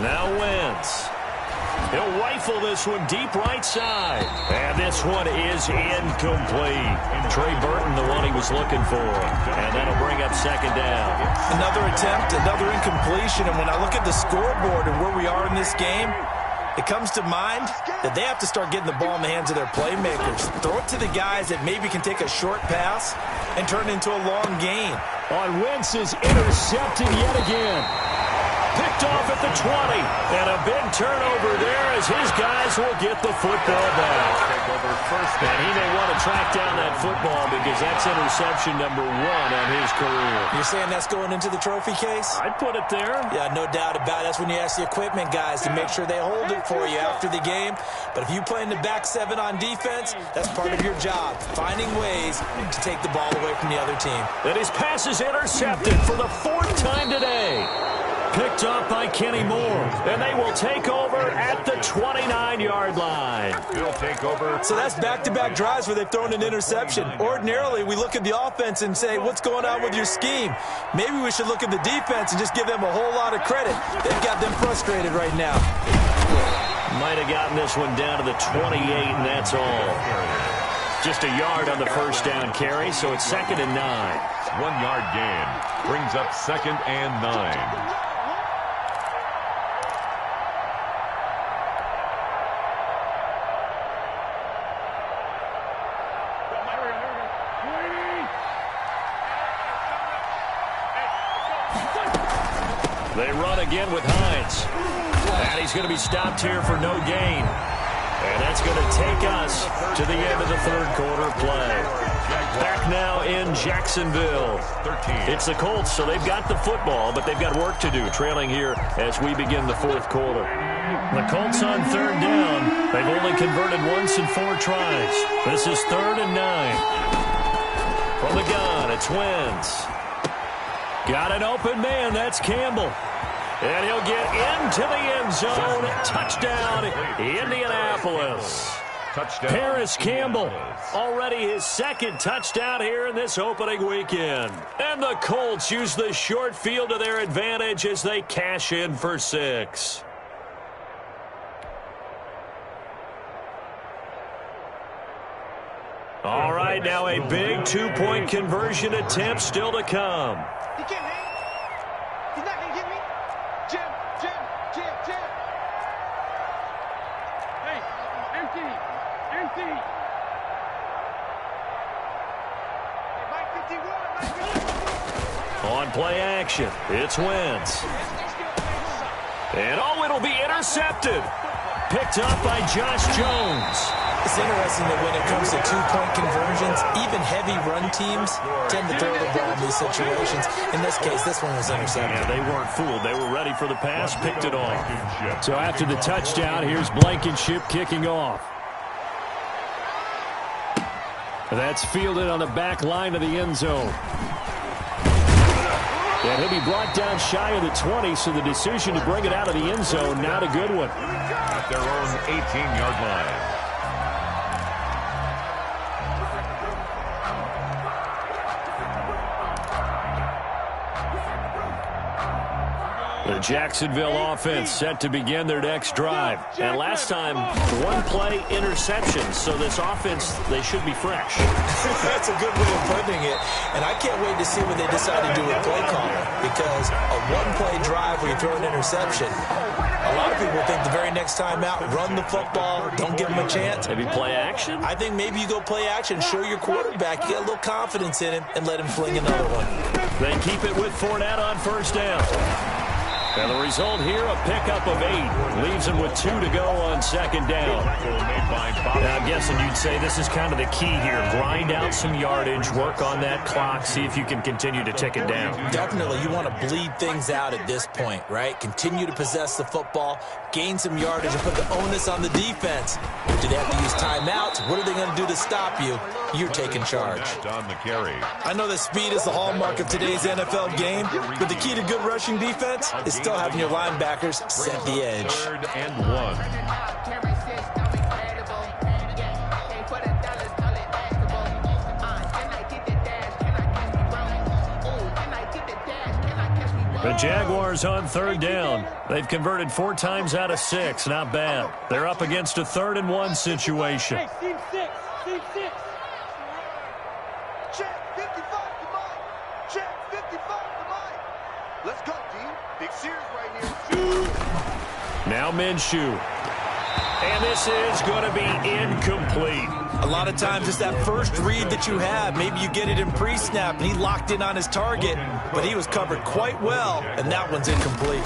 Now Wentz. He'll rifle this one deep right side. And this one is incomplete. Trey Burton, the one he was looking for. And that'll bring up 2nd down. Another attempt, another incompletion. And when I look at the scoreboard and where we are in this game, it comes to mind that they have to start getting the ball in the hands of their playmakers. Throw it to the guys that maybe can take a short pass and turn it into a long gain. On Wentz is intercepted yet again. picked off at the 20. And a big turnover there as his guys will get the football back. And he may want to track down that football because that's interception number 1 on his career. You're saying that's going into the trophy case? I'd put it there. Yeah, no doubt about it. That's when you ask the equipment guys to make sure they hold it for you after the game. But if you play in the back 7 on defense, that's part of your job, finding ways to take the ball away from the other team. And his pass is intercepted for the 4th time today. Picked up by Kenny Moore. And they will take over at the 29-yard line. He'll take over. So that's back-to-back drives where they've thrown an interception. Ordinarily, we look at the offense and say, what's going on with your scheme? Maybe we should look at the defense and just give them a whole lot of credit. They've got them frustrated right now. Might have gotten this one down to the 28, and that's all. Just a yard on the first down carry, so it's 2nd and 9. 1-yard gain brings up 2nd and 9. They run again with Hines. And he's going to be stopped here for no gain. And that's going to take us to the end of the 3rd quarter play. Back now in Jacksonville. It's the Colts, so they've got the football, but they've got work to do, trailing here as we begin the 4th quarter. The Colts on 3rd down. They've only converted once in 4 tries. This is 3rd and 9. From the gun, it's Wentz. Got an open man, that's Campbell. And he'll get into the end zone. Touchdown, Indianapolis. Touchdown. Paris Campbell, already his 2nd touchdown here in this opening weekend. And the Colts use the short field to their advantage as they cash in for 6. All right, now a big 2-point conversion attempt still to come. He can't hang. He's not going to get me. Jim. Hey, empty. Hey, Mike 51. On play action, it's Wentz. And it'll be intercepted. Picked up by Josh Jones. It's interesting that when it comes to 2-point conversions, even heavy run teams tend to throw the ball in these situations. In this case, this one was intercepted. Yeah, they weren't fooled. They were ready for the pass, picked it off. So after the touchdown, here's Blankenship kicking off. That's fielded on the back line of the end zone. And he'll be brought down shy of the 20, so the decision to bring it out of the end zone, not a good one. At their own 18-yard line. The Jacksonville offense set to begin their next drive. And last time, 1-play interception. So this offense, they should be fresh. That's a good way of putting it. And I can't wait to see what they decide to do with play calling. Because a 1-play drive where you throw an interception, a lot of people think the very next time out, run the football, don't give them a chance. Maybe play action? I think maybe you go play action, show your quarterback, you got a little confidence in him, and let him fling another one. They keep it with Fournette on first down. And the result here, a pickup of 8. Leaves him with 2 to go on second down. Now, I'm guessing you'd say this is kind of the key here. Grind out some yardage, work on that clock, see if you can continue to tick it down. Definitely. You want to bleed things out at this point, right? Continue to possess the football, gain some yardage, and put the onus on the defense. Do they have to use timeouts? What are they going to do to stop you? You're taking charge. On the carry. I know that speed is the hallmark of today's NFL game, but the key to good rushing defense is still having your linebackers set the edge. 3rd and 1. The Jaguars on 3rd down. They've converted 4 times out of 6. Not bad. They're up against a 3rd and 1 situation. Hey, team 6. Check 55 to Mike. Check 55 to Mike. Let's go, team. Big Sears right here. Now Minshew. And this is going to be incomplete. A lot of times it's that first read that you have. Maybe you get it in pre-snap, and he locked in on his target, but he was covered quite well, and that one's incomplete.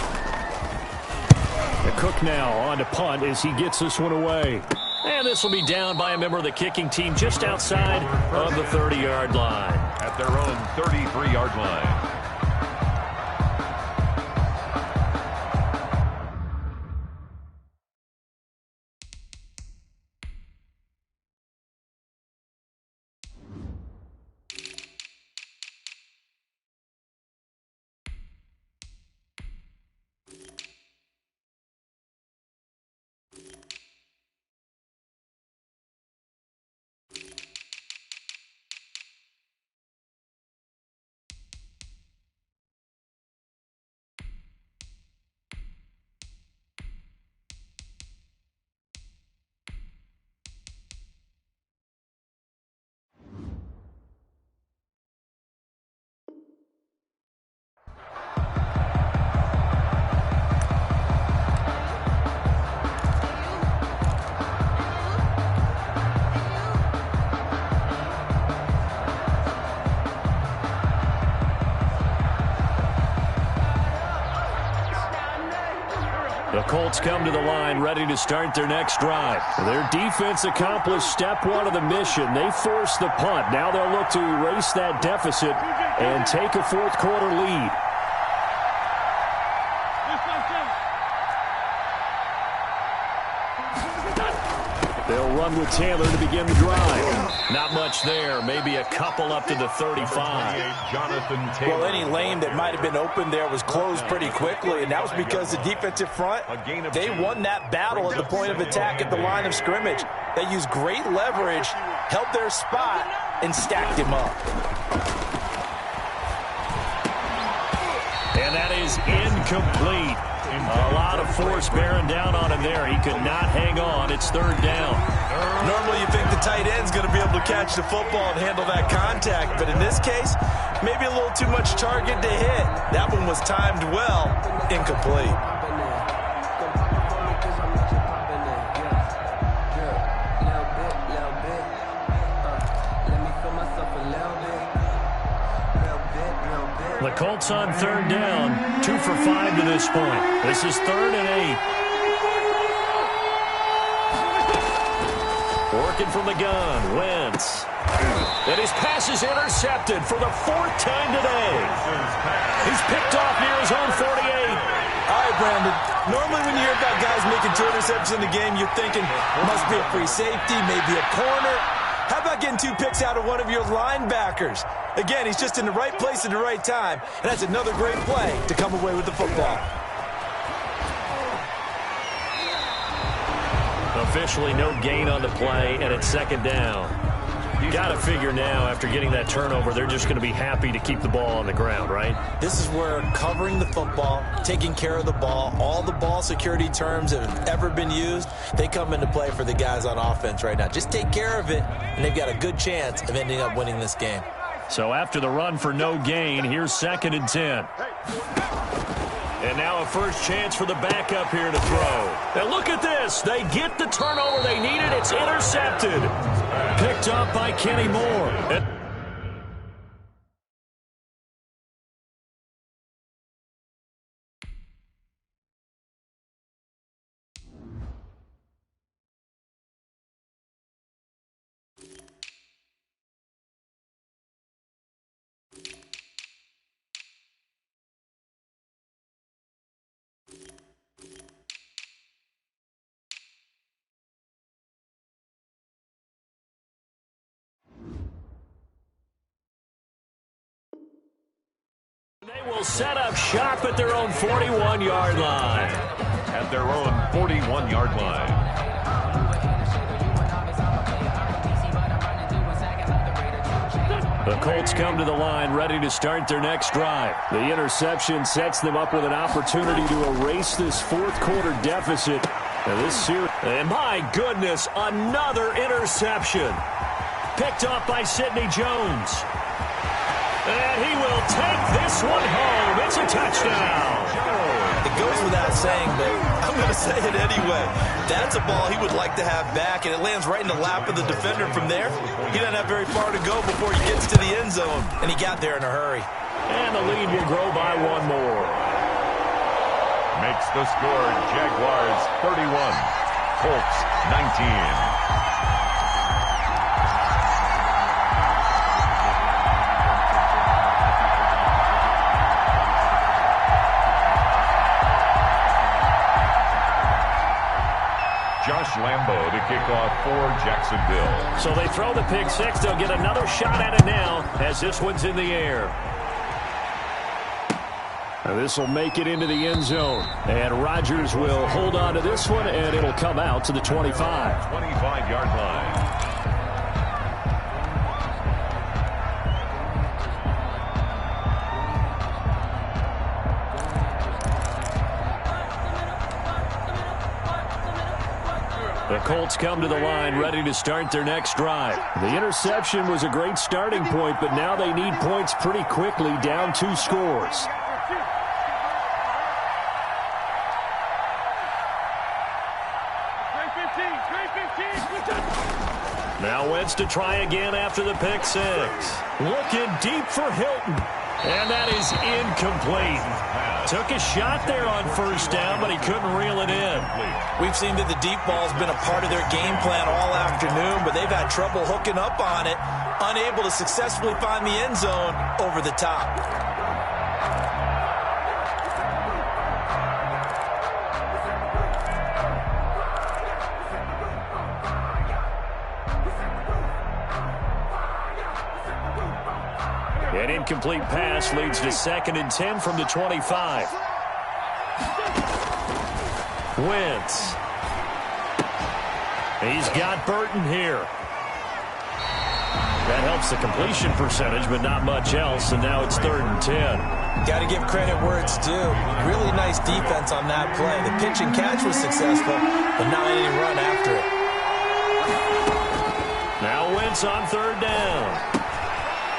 Cook now on to punt as he gets this one away. And this will be down by a member of the kicking team just outside of the 30-yard line. At their own 33-yard line. The Colts come to the line ready to start their next drive. Their defense accomplished step one of the mission. They forced the punt. Now they'll look to erase that deficit and take a fourth quarter lead. They'll run with Taylor to begin the drive. Not much there. Maybe a couple up to the 35. Jonathan Taylor. Well, any lane that might have been open there was closed pretty quickly, and that was because the defensive front, they won that battle at the point of attack at the line of scrimmage. They used great leverage, held their spot, and stacked him up. And that is incomplete. A lot of force bearing down on him there. He could not hang on. It's third down. Normally you think the tight end's going to be able to catch the football and handle that contact, but in this case, maybe a little too much target to hit. That one was timed well, incomplete. The Colts on third down, 2 for 5 to this point. This is 3rd and 8. Working from the gun, Wentz. And his pass is intercepted for the 4th time today. He's picked off near his own 48. All right, Brandon. Normally when you hear about guys making 2 interceptions in the game, you're thinking must be a free safety, maybe a corner. How about getting 2 picks out of one of your linebackers? Again, he's just in the right place at the right time, and that's another great play to come away with the football. Officially no gain on the play, and it's 2nd down. You got to figure now, after getting that turnover, they're just going to be happy to keep the ball on the ground, right? This is where covering the football, taking care of the ball, all the ball security terms that have ever been used, they come into play for the guys on offense right now. Just take care of it, and they've got a good chance of ending up winning this game. So after the run for no gain, here's 2nd and 10. And now a first chance for the backup here to throw. And look at this. They get the turnover they needed. It's intercepted. Picked up by Kenny Moore. They will set up shop at their own 41-yard line. At their own 41-yard line. The Colts come to the line ready to start their next drive. The interception sets them up with an opportunity to erase this fourth quarter deficit. And my goodness, another interception. Picked off by Sidney Jones. And he will take this one home. It's a touchdown. It goes without saying, but I'm going to say it anyway. That's a ball he would like to have back, and it lands right in the lap of the defender from there. He doesn't have very far to go before he gets to the end zone, and he got there in a hurry. And the lead will grow by 1 more. Makes the score Jaguars 31, Colts 19. Josh Lambo to kick off for Jacksonville. So they throw the pick six. They'll get another shot at it now as this one's in the air. This will make it into the end zone. And Rodgers will hold on to this one, and it'll come out to the 25. 25-yard line. The Colts come to the line ready to start their next drive. The interception was a great starting point, but now they need points pretty quickly, down 2 scores. Now Wentz to try again after the pick six. Looking deep for Hilton. And that is incomplete. Took a shot there on first down, but he couldn't reel it in. We've seen that the deep ball's been a part of their game plan all afternoon, but they've had trouble hooking up on it, unable to successfully find the end zone over the top. An incomplete pass leads to 2nd and 10 from the 25. Wentz. He's got Burton here. That helps the completion percentage, but not much else, and now it's 3rd and 10. Got to give credit where it's due. Really nice defense on that play. The pitch and catch was successful, but not any run after it. Now Wentz on 3rd down.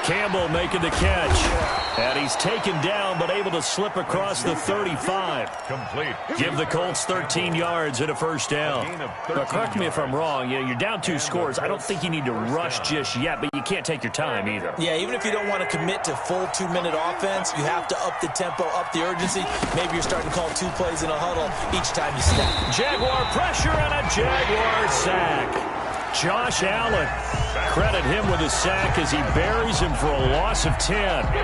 Campbell making the catch. And he's taken down, but able to slip across the 35. Complete. Give the Colts 13 yards and a first down. Now, correct me if I'm wrong. You're down 2 scores. I don't think you need to rush just yet, but you can't take your time either. Yeah, even if you don't want to commit to full 2-minute offense, you have to up the tempo, up the urgency. Maybe you're starting to call 2 plays in a huddle each time you snap. Jaguar pressure and a Jaguar sack. Josh Allen, credit him with a sack as he buries him for a loss of 10.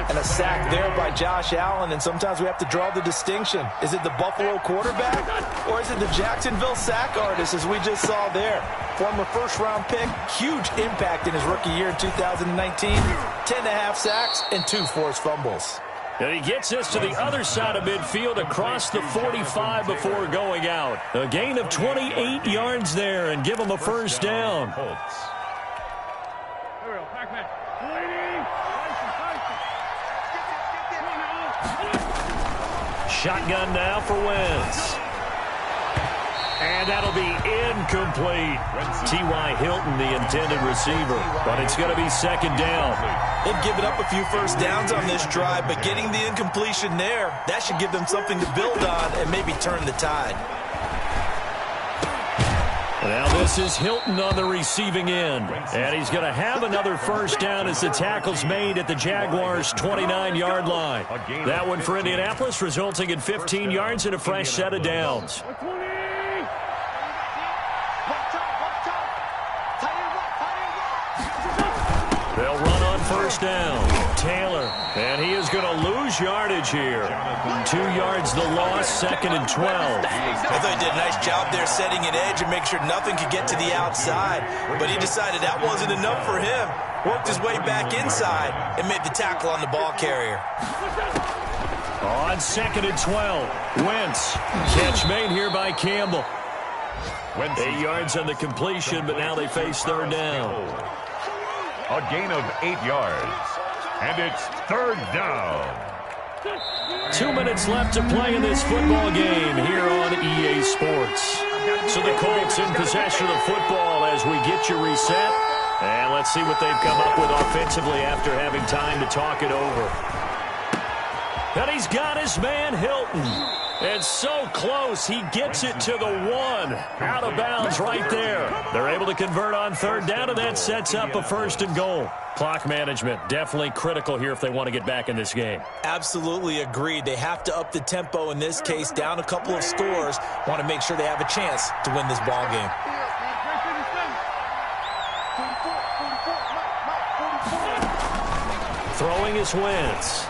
And a sack there by Josh Allen, and sometimes we have to draw the distinction. Is it the Buffalo quarterback, or is it the Jacksonville sack artist, as we just saw there? Former first-round pick, huge impact in his rookie year in 2019. 10.5 sacks and 2 forced fumbles. And he gets us to the other side of midfield across the 45 before going out. A gain of 28 yards there and give him a first down. Shotgun now for Wentz. And that'll be incomplete. T.Y. Hilton, the intended receiver. But it's going to be 2nd down. They've given up a few first downs on this drive, but getting the incompletion there, that should give them something to build on and maybe turn the tide. Now this is Hilton on the receiving end. And he's going to have another first down as the tackle's made at the Jaguars' 29-yard line. That one for Indianapolis, resulting in 15 yards and a fresh set of downs. They'll run on first down. Taylor, and he is going to lose yardage here. 2 yards the loss, 2nd and 12. I thought he did a nice job there setting an edge and make sure nothing could get to the outside. But he decided that wasn't enough for him. Worked his way back inside and made the tackle on the ball carrier. On 2nd and 12. Wentz. Catch made here by Campbell. 8 yards on the completion, but now they face 3rd down. A gain of 8 yards. And it's 3rd down. 2 minutes left to play in this football game here on EA Sports. So the Colts in possession of the football as we get you reset. And let's see what they've come up with offensively after having time to talk it over. And he's got his man Hilton. It's so close. He gets it to the 1. Out of bounds right there. They're able to convert on third down, and that sets up a first and goal. Clock management definitely critical here if they want to get back in this game. Absolutely agreed. They have to up the tempo in this case, down a couple of scores. Want to make sure they have a chance to win this ball game. Throwing his Wentz.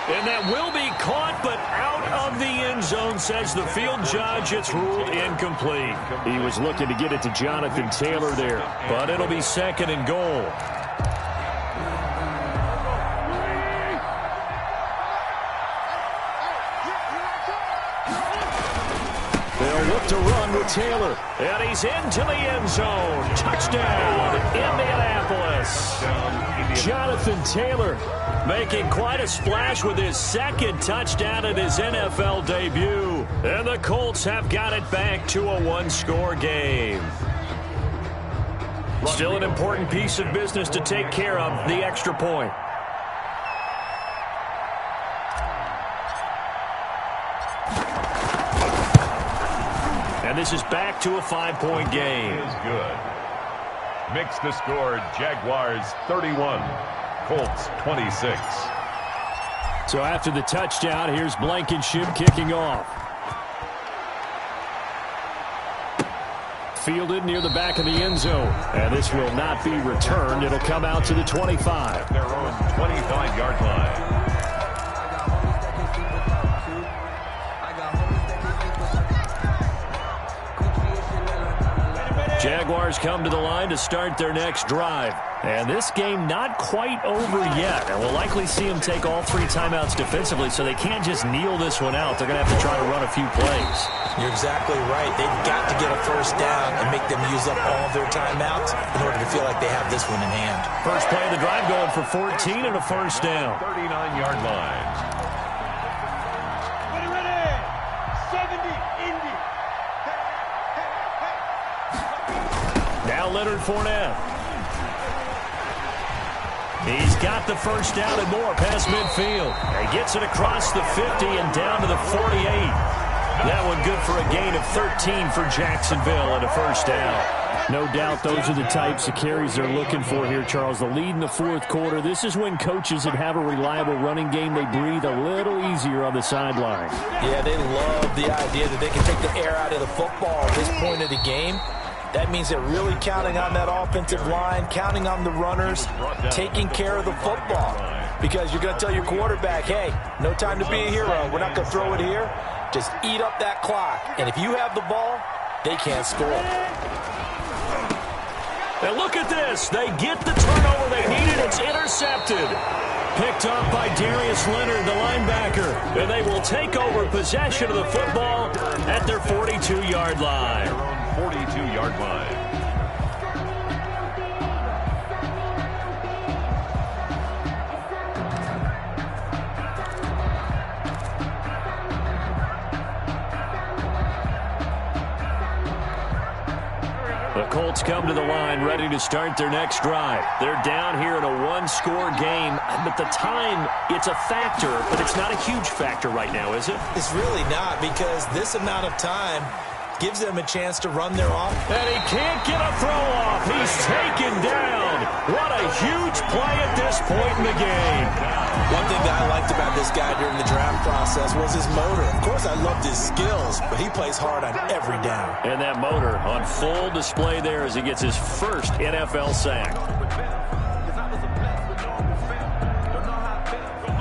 And that will be caught, but out of the end zone, says the field judge. It's ruled incomplete. He was looking to get it to Jonathan Taylor there, but it'll be second and goal. They'll look to run with Taylor, and he's into the end zone. Touchdown, Indianapolis. Jonathan Taylor making quite a splash with his second touchdown in his NFL debut. And the Colts have got it back to a one-score game. Still an important piece of business to take care of, the extra point. And this is back to a 5-point game. Is good. Makes the score Jaguars 31, Colts 26. So after the touchdown, here's Blankenship kicking off. Fielded near the back of the end zone. And this will not be returned. It'll come out to the 25. Their own 25-yard line. Jaguars come to the line to start their next drive. And this game not quite over yet. And we'll likely see them take all 3 timeouts defensively, so they can't just kneel this one out. They're going to have to try to run a few plays. You're exactly right. They've got to get a first down and make them use up all of their timeouts in order to feel like they have this one in hand. First play of the drive going for 14 and a first down. 39-yard line. Now Leonard Fournette. He's got the first down and more past midfield. And gets it across the 50 and down to the 48. That one good for a gain of 13 for Jacksonville and a first down. No doubt those are the types of carries they're looking for here, Charles. The lead in the fourth quarter. This is when coaches that have a reliable running game, they breathe a little easier on the sideline. Yeah, they love the idea that they can take the air out of the football at this point of the game. That means they're really counting on that offensive line, counting on the runners, taking care of the football. Because you're going to tell your quarterback, hey, no time to be a hero. We're not going to throw it here. Just eat up that clock. And if you have the ball, they can't score. And look at this. They get the turnover they needed. It's intercepted. Picked up by Darius Leonard, the linebacker. And they will take over possession of the football at their 42-yard line. 42-yard line. The Colts come to the line ready to start their next drive. They're down here in a one-score game, but the time, it's a factor, but it's not a huge factor right now, is it? It's really not, because this amount of time gives them a chance to run their offense. And he can't get a throw off. He's taken down. What a huge play at this point in the game. One thing that I liked about this guy during the draft process was his motor. Of course, I loved his skills, but he plays hard on every down. And that motor on full display there as he gets his first NFL sack.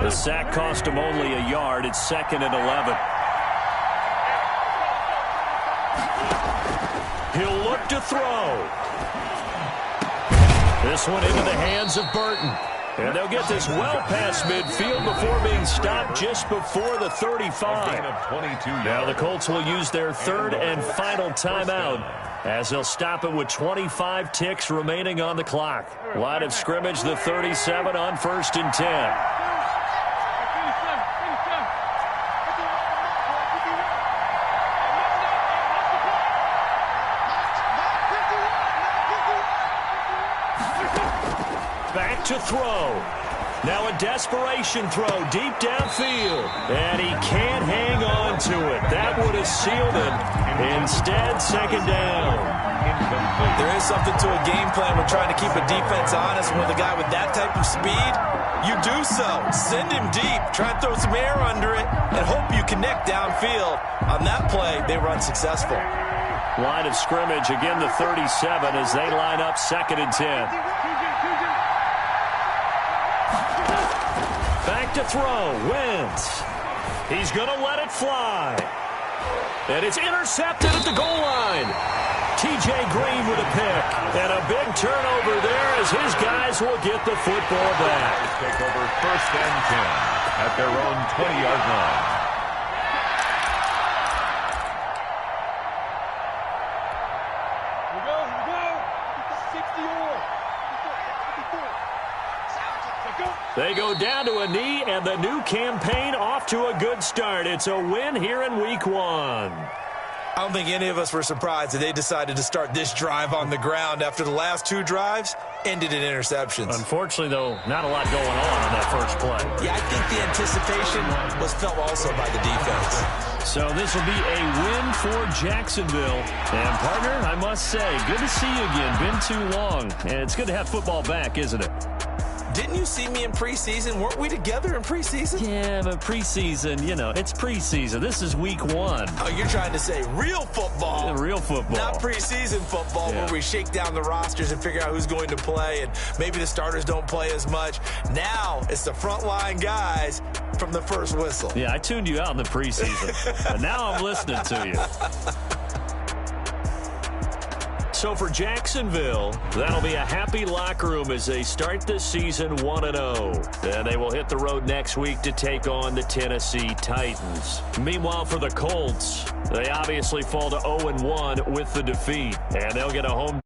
The sack cost him only a yard. It's 2nd and 11. He'll look to throw. This one into the hands of Burton. And they'll get this well past midfield before being stopped just before the 35. Now the Colts will use their third and final timeout as they'll stop it with 25 ticks remaining on the clock. Line of scrimmage, the 37 on 1st and 10. Back to throw. Now a desperation throw deep downfield. And he can't hang on to it. That would have sealed him. Instead, second down. There is something to a game plan with trying to keep a defense honest with a guy with that type of speed. You do so. Send him deep. Try and throw some air under it and hope you connect downfield. On that play, they were unsuccessful. Line of scrimmage, again the 37 as they line up 2nd and 10. Back to throw. Wentz. He's going to let it fly. And it's intercepted at the goal line. T.J. Green with a pick. And a big turnover there as his guys will get the football back. Take over 1st and 10 at their own 20-yard line. They go down to a knee, and the new campaign off to a good start. It's a win here in Week 1. I don't think any of us were surprised that they decided to start this drive on the ground after the last 2 drives ended in interceptions. Unfortunately, though, not a lot going on that first play. Yeah, I think the anticipation was felt also by the defense. So this will be a win for Jacksonville. And, partner, I must say, good to see you again. Been too long. And it's good to have football back, isn't it? Didn't you see me in preseason? Weren't we together in preseason? Yeah, but preseason, you know, it's preseason. This is Week 1. Oh, you're trying to say real football. Yeah, real football. Not preseason football where we shake down the rosters and figure out who's going to play, and maybe the starters don't play as much. Now it's the frontline guys from the first whistle. Yeah, I tuned you out in the preseason, but now I'm listening to you. So for Jacksonville, that'll be a happy locker room as they start this season 1-0. And they will hit the road next week to take on the Tennessee Titans. Meanwhile, for the Colts, they obviously fall to 0-1 with the defeat. And they'll get a home